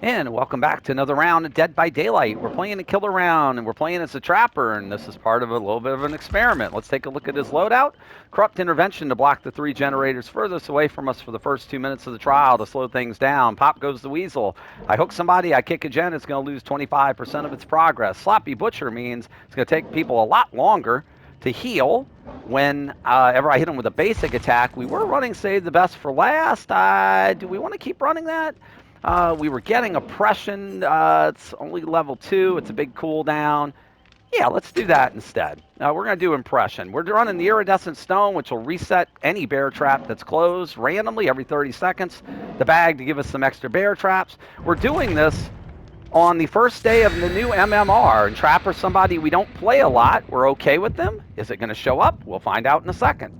And welcome back to another round of Dead by Daylight. We're playing a killer round, and we're playing as a trapper, and this is part of a little bit of an experiment. Let's take a look at his loadout. Corrupt intervention to block the 3 generators furthest away from us for the first 2 minutes of the trial to slow things down. Pop goes the weasel. I hook somebody, I kick a gen, it's going to lose 25% of its progress. Sloppy butcher means it's going to take people a lot longer to heal whenever I hit them with a basic attack. We were running Save the Best for last. Do we want to keep running that? We were getting oppression. It's only level 2. It's a big cooldown. Yeah, let's do that instead. We're going to do impression. We're running the iridescent stone, which will reset any bear trap that's closed randomly every 30 seconds. The bag to give us some extra bear traps. We're doing this on the first day of the new MMR. And Trapper's somebody we don't play a lot. We're okay with them. Is it going to show up? We'll find out in a second.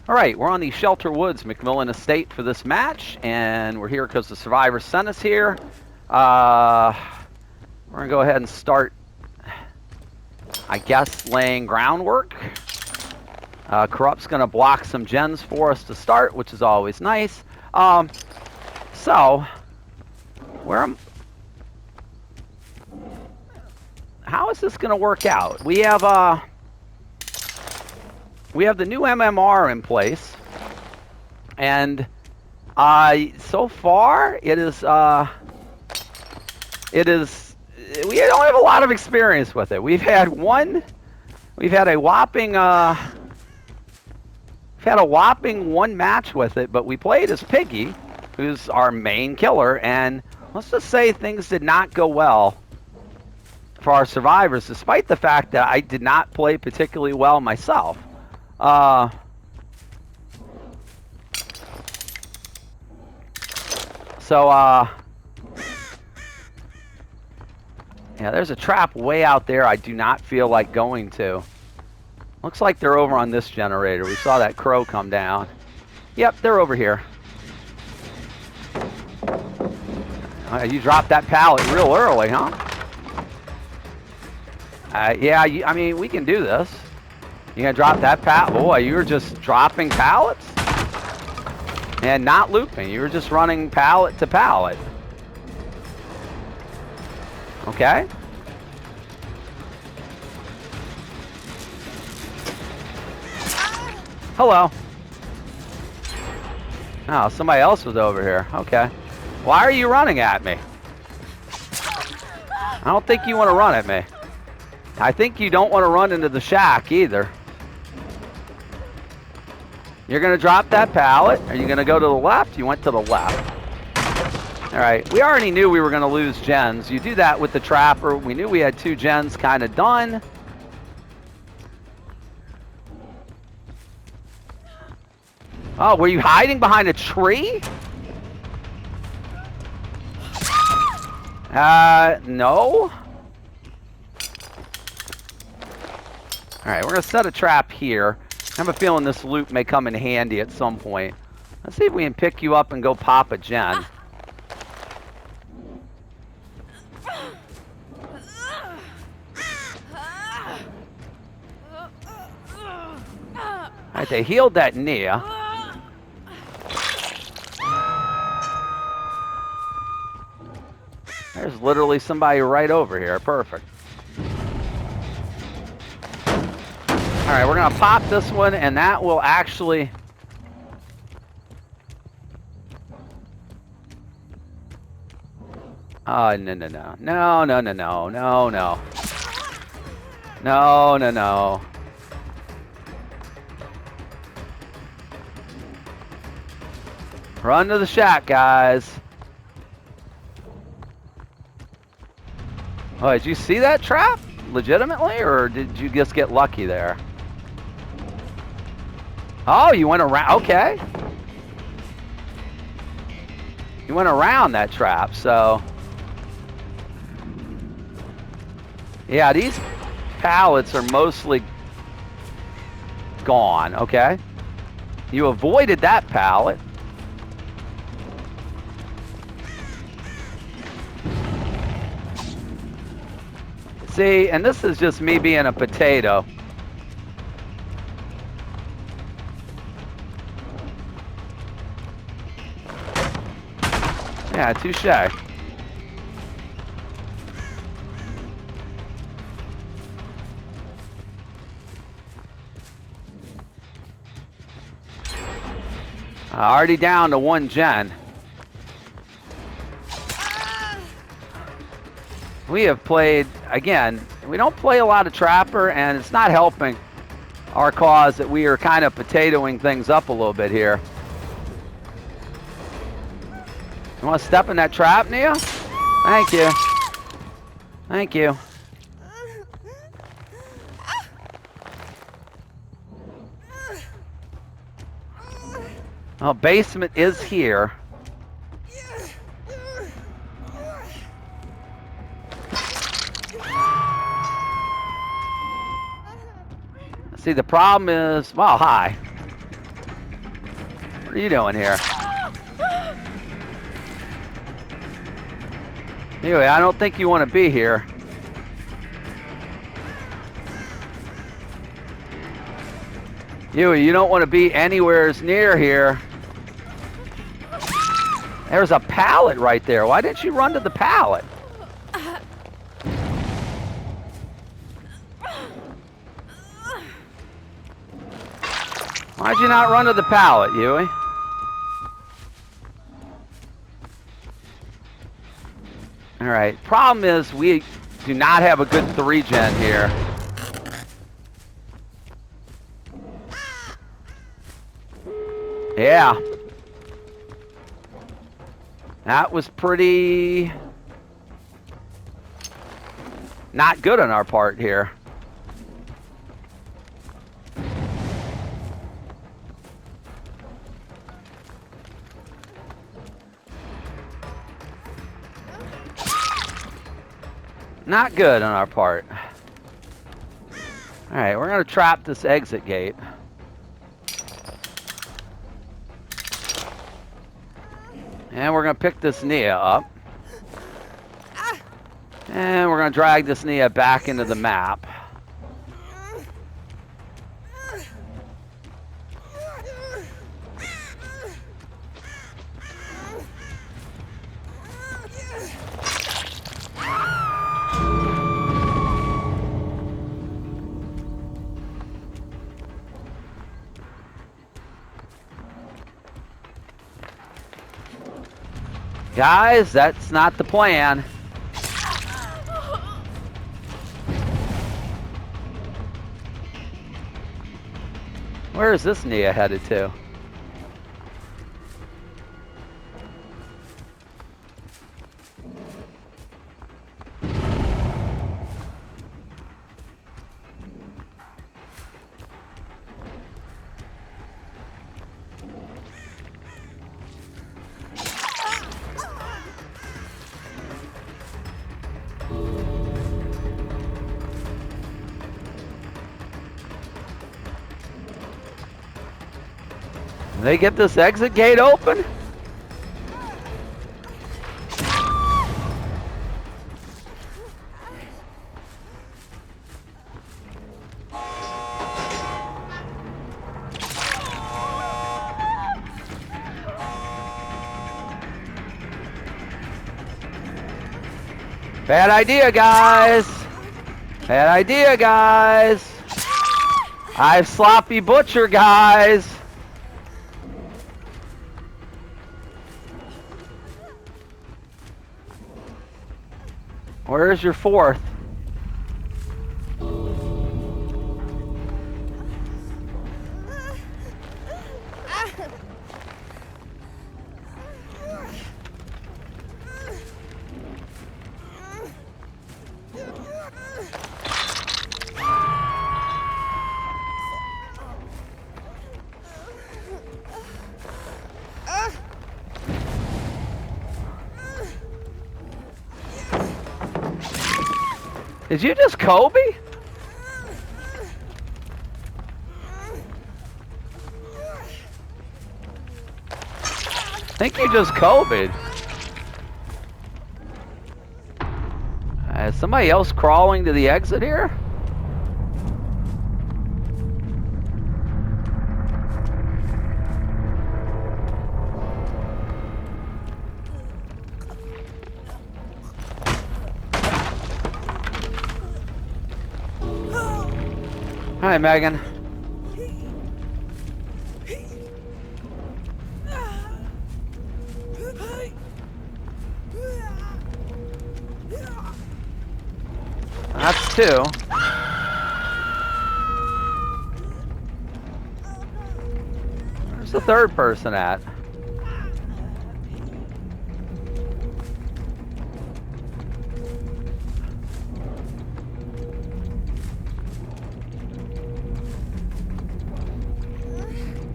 All right, we're on the Shelter Woods McMillan Estate for this match, and we're here because the survivors sent us here. We're going to go ahead and start, I guess, laying groundwork. Corrupt's going to block some gens for us to start, which is always nice. So, how is this going to work out? We have the new MMR in place, and so far we don't have a lot of experience with it. We've had a whopping one match with it, but we played as Piggy, who's our main killer, and let's just say things did not go well for our survivors, despite the fact that I did not play particularly well myself. Yeah, there's a trap way out there I do not feel like going to. Looks like they're over on this generator. We saw that crow come down. Yep, they're over here. You dropped that pallet real early, huh? Yeah, I mean, we can do this. You gonna drop that pallet? Boy, you were just dropping pallets? And not looping. You were just running pallet to pallet. Okay. Hello. Oh, somebody else was over here. Okay. Why are you running at me? I don't think you want to run at me. I think you don't want to run into the shack either. You're going to drop that pallet. Are you going to go to the left? You went to the left. All right. We already knew we were going to lose gens. You do that with the trapper. We knew we had 2 gens kind of done. Oh, were you hiding behind a tree? No. All right, we're going to set a trap here. I have a feeling this loop may come in handy at some point. Let's see if we can pick you up and go pop a gen. All right, they healed that knee. There's literally somebody right over here. Perfect. All right, we're going to pop this one, and that will actually... Oh, no. No. Run to the shack, guys. Oh, did you see that trap legitimately, or did you just get lucky there? Oh, you went around. Okay. You went around that trap, so... Yeah, these pallets are mostly gone, okay? You avoided that pallet. See, and this is just me being a potato. Yeah, touche. Already down to 1 gen. We have played, again, we don't play a lot of Trapper, and it's not helping our cause that we are kind of potatoing things up a little bit here. You want to step in that trap, Nia? Thank you. Thank you. Well, basement is here. See, the problem is, well, hi. What are you doing here? Anyway, I don't think you want to be here. You don't want to be anywhere near here. There's a pallet right there. Why didn't you run to the pallet? Why'd you not run to the pallet, Yui? All right. Problem is we do not have a good 3-gen here. Yeah. That was pretty not good on our part here. Not good on our part. All right, we're going to trap this exit gate. And we're going to pick this Nia up. And we're going to drag this Nia back into the map. Guys, that's not the plan. Where is this Nia headed to? They get this exit gate open? Bad idea, guys. Bad idea, guys. I've sloppy butcher, guys. Where's your 4th? Did you just Kobe? I think you just Kobe'd. Is somebody else crawling to the exit here? Hi, Megan. That's two. Where's the third person at?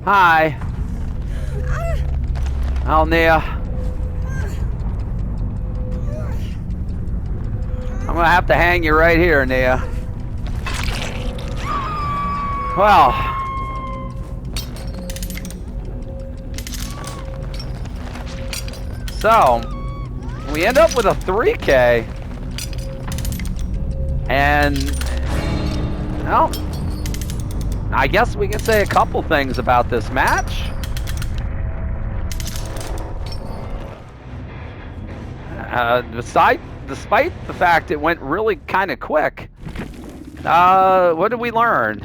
Hi. Oh, Nia. I'm gonna have to hang you right here, Nia. Well. So, we end up with a 3K. And, well, I guess we can say a couple things about this match. Despite the fact it went really kind of quick, what did we learn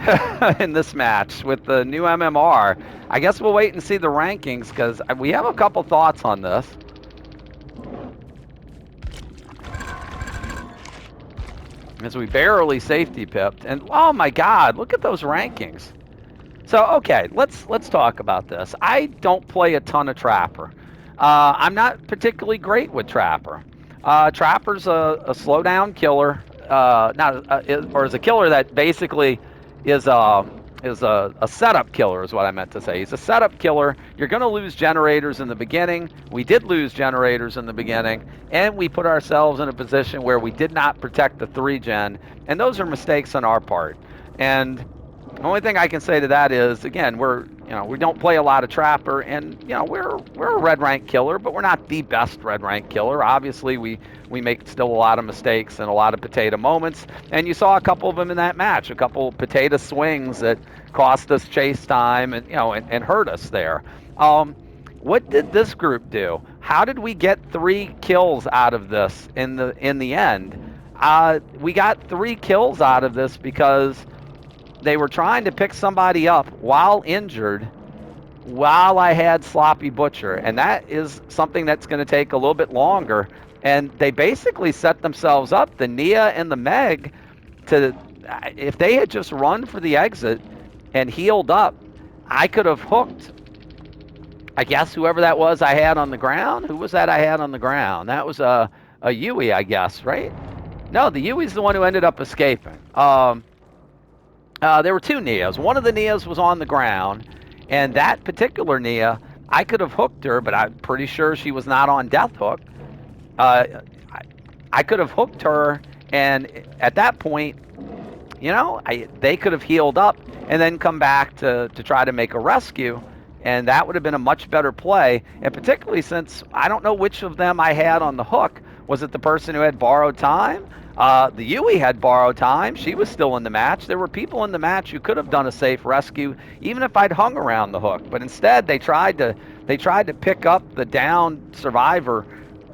in this match with the new MMR? I guess we'll wait and see the rankings because we have a couple thoughts on this. As we barely safety pipped, and oh my God, look at those rankings. So okay, let's talk about this. I don't play a ton of Trapper. I'm not particularly great with Trapper. Trapper's a slowdown killer, or is a killer that basically is a setup killer is what I meant to say. He's a setup killer. You're going to lose generators in the beginning. We did lose generators in the beginning, and we put ourselves in a position where we did not protect the 3-gen, and those are mistakes on our part. And the only thing I can say to that is, again, we don't play a lot of Trapper, and we're a red rank killer, but we're not the best red rank killer. Obviously, we make still a lot of mistakes and a lot of potato moments, and you saw a couple of them in that match, a couple potato swings that cost us chase time and and hurt us there. What did this group do? How did we get 3 kills out of this in the end? We got 3 kills out of this because they were trying to pick somebody up while injured, while I had Sloppy Butcher, and that is something that's going to take a little bit longer. And they basically set themselves up, the Nia and the Meg, to, if they had just run for the exit and healed up, I could have hooked, I guess, whoever that was I had on the ground. Who was that I had on the ground? That was a Yui, I guess, right? No, the Yui's the one who ended up escaping. There were 2 Nias. One of the Nias was on the ground, and that particular Nia, I could have hooked her, but I'm pretty sure she was not on death hook. I could have hooked her, and at that point, they could have healed up and then come back to try to make a rescue, and that would have been a much better play, and particularly since I don't know which of them I had on the hook. Was it the person who had borrowed time? The Yui had borrowed time. She was still in the match. There were people in the match who could have done a safe rescue, even if I'd hung around the hook. But instead, they tried to pick up the down survivor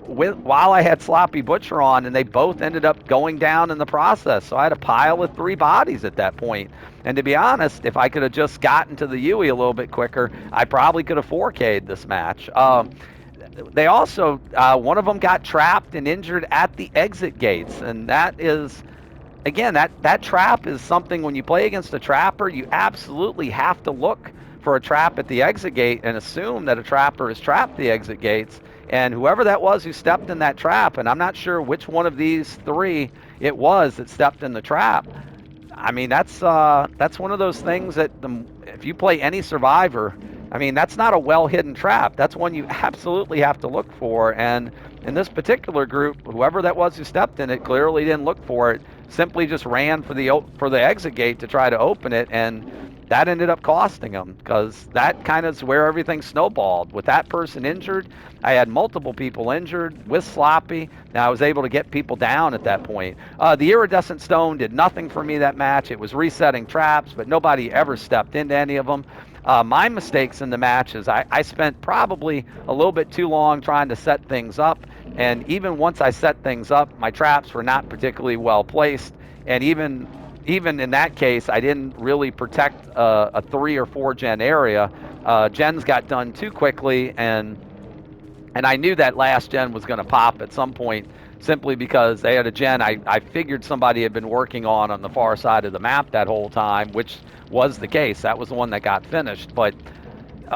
while I had Sloppy Butcher on, and they both ended up going down in the process. So I had a pile of 3 bodies at that point. And to be honest, if I could have just gotten to the Yui a little bit quicker, I probably could have 4K'd this match. They also, one of them got trapped and injured at the exit gates, and that is, again, that trap is something, when you play against a trapper, you absolutely have to look for a trap at the exit gate and assume that a trapper has trapped the exit gates, and whoever that was who stepped in that trap, and I'm not sure which one of these 3 it was that stepped in the trap. I mean, that's one of those things that if you play any survivor, I mean, that's not a well-hidden trap. That's one you absolutely have to look for. And in this particular group, whoever that was who stepped in it clearly didn't look for it. Simply just ran for the exit gate to try to open it, and that ended up costing them, because that kind of is where everything snowballed. With that person injured, I had multiple people injured with Sloppy. Now I was able to get people down at that point. The iridescent stone did nothing for me that match. It was resetting traps, but nobody ever stepped into any of them. My mistakes in the match is I spent probably a little bit too long trying to set things up, and even once I set things up, my traps were not particularly well placed, and even even in that case, I didn't really protect a 3 or 4 gen area. Gens got done too quickly, and I knew that last gen was going to pop at some point simply because they had a gen I figured somebody had been working on the far side of the map that whole time, which was the case. That was the one that got finished. But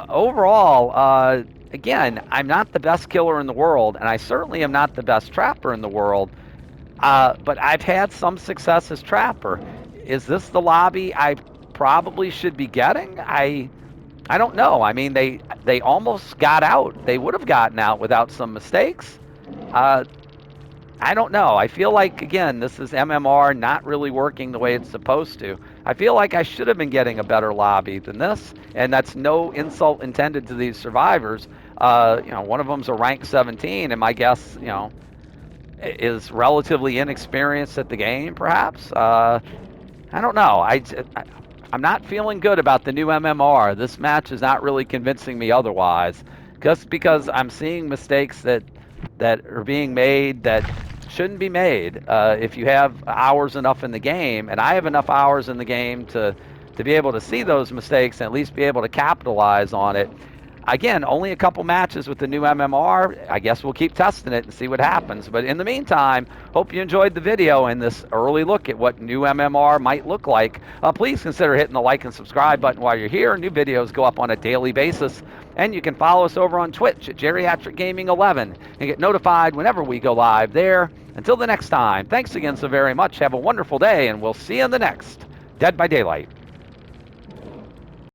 overall, again, I'm not the best killer in the world, and I certainly am not the best trapper in the world. But I've had some success as trapper. Is this the lobby I probably should be getting? I don't know. I mean, they almost got out. They would have gotten out without some mistakes. Uh, I don't know. I feel like, again, this is MMR not really working the way it's supposed to. I feel like I should have been getting a better lobby than this, and that's no insult intended to these survivors. One of them's a rank 17, and my guess, is relatively inexperienced at the game, perhaps. I don't know. I'm not feeling good about the new MMR. This match is not really convincing me otherwise, just because I'm seeing mistakes that are being made that shouldn't be made. If you have hours enough in the game, and I have enough hours in the game to be able to see those mistakes and at least be able to capitalize on it. Again, only a couple matches with the new MMR. I guess we'll keep testing it and see what happens. But in the meantime, hope you enjoyed the video and this early look at what new MMR might look like. Please consider hitting the like and subscribe button while you're here. New videos go up on a daily basis. And you can follow us over on Twitch at Geriatric Gaming 11 and get notified whenever we go live there. Until the next time, thanks again so very much. Have a wonderful day, and we'll see you in the next Dead by Daylight.